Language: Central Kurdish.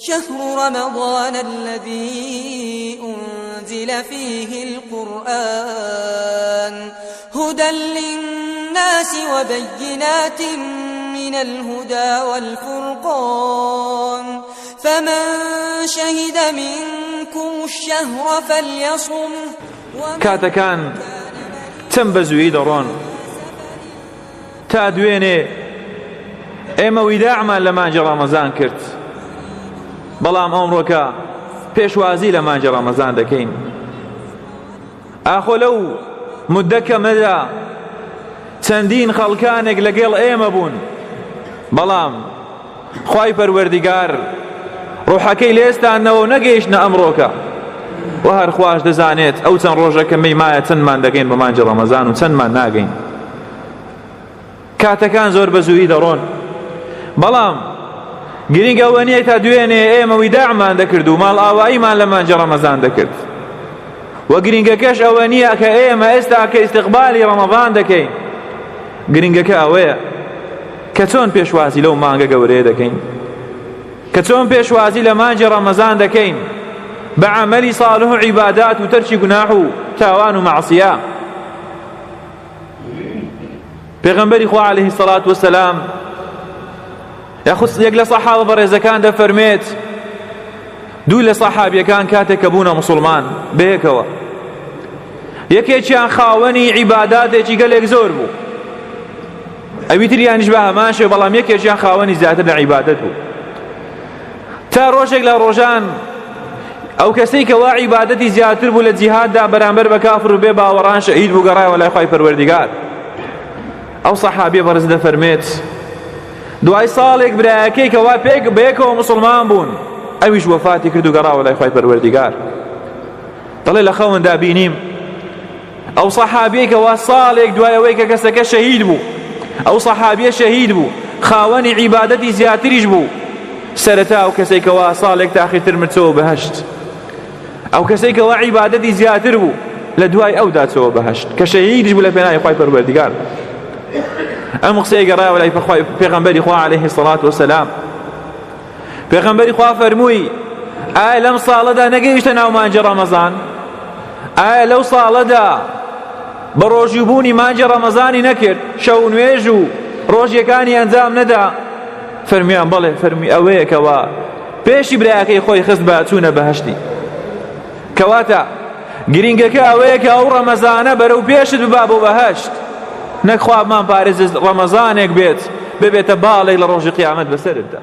شهر رمضان الذي أنزل فيه القرآن هدى للناس وبينات من الهدى والفرقان فمن شهد منكم الشهر فليصم کاتەکان چەند بە زوویی دەڕۆن تا دوێنێ ئێمە ویداعمان لە مانجی ڕەمەزان کرد، بەڵام ئەمڕۆکە پێشوازی لە مانجی ڕەمەزان دەکەین. ئاخۆ لەو موددە مەدا چەندین خەڵکانێک لەگەڵ ئێمە بوون، بەڵام خوای پەروەردیگار ڕوحەکەی لێستانەوە نەگەیشتنە ئەمڕۆکە، و هەر خواش دەزانێت ئەو چەند ڕۆژەکە مەیمایە چەندمان دەگەین بە مانجی ڕەمەزان و چەندمان ناگەین. کاتەکان زۆر بە زوویی دەڕۆن، بەڵام گرنگ ئەوە نییە تا دوێنێ ئێمە ویداعمان دەکرد و ماڵ ئاواییمان لە مانجی ڕەمەزان دەکرد، و گرنگەکەش ئەوە نییە کە ئێمە ئێستا کە ئیستیقبالی ڕەمەضان دەکەین، گرنگەکە ئەوەیە کە چۆن پێشوازی لەو مانگە گەورەیە دەکەین، کە چۆن پێشوازی لە مانجی ڕەمەزان دەکەین بە عەمەلی ساڵح و عیبادات و تەرکی گوناح و تاوان و مەعسیە. پێغەمبەری خوا عەلەیهی السەڵات وەسەلام یەک لە سەحابە بەڕێزەکان دەفەرمێت دوو لە سەحابیەکان کاتێک کە بوونە موسڵمان بەیەکەوە، یەکێکیان خاوەنی عیباداتێکی گەلێک زۆر بوو، ئەوی تریانیش بە هەمان شێوە، بەڵام یەکێکیان خاوەنی زیاتر لە عیبادەت بوو. تا ڕۆژێک لە ڕۆژان ئەو کەسەی کە وا عیبادەتی زیاتر بوو لە جیهاددا بەرامبەر بە کافر و بێ باوەڕان شەهید بوو، گەڕایەوە لای خوای پەروەردیگار. ئەو سەحابیە بەڕێز دەفەرمێت دوای ساڵێک برایەکەی کە وا بەیەکەوە موسڵمان بوون ئەویش وەفاتی کرد و گەڕاوە لای خوای پەروەردیگار. دەڵێ لە خەوندا بینیم ئەو سەحابیەی کە وا ساڵێک دوای ئەوەی کە کەسەکە شەهید بوو، ئەو سەحابیە شەهید بوو، خاوەنی عیبادەتی زیاتریش بوو، سەرەتا ئەو کەسێک کە وا ساڵێک تاخیرتر مرچەوە بەهەشت، ئەو کەسێک کە وا عیبادەتی زیاتر بوو لە دوای ئەودا چەوە بەهەشت کە شەهیدیش بوو لە پێناوی خوای پەروەردیگار. ئەم قسەی گەڕایەوە لای پێغەمبەری خوا عەلەیهی السەڵات وەسەلام. پێغەمبەری خوا فەرمووی ئایا لەم ساڵەدا نەگەیشتە ناو مانجی ڕەمەزان؟ ئایا لەو ساڵەدا بە ڕۆژوبوونی مانجی ڕەمەزانی نەکرد، شەو نوێژ و ڕۆژیەکانی ئەنجام نەدا؟ فەرمیان بەڵێ. فەرمی ئەوەیە کەوا پێشی برایەکەی خۆی خست بە چوونە بەهەشتی. کەواتە گرنگەکە ئەوەیە کە ئەو ڕەمەزانە بەرەو پێشت ببا بۆ بەهەشت، نەک خوا بمان پارێزت ڕەمەزانێک بێت ببێتە باڵێک لە ڕۆژی قیامەت بەسەرتدا.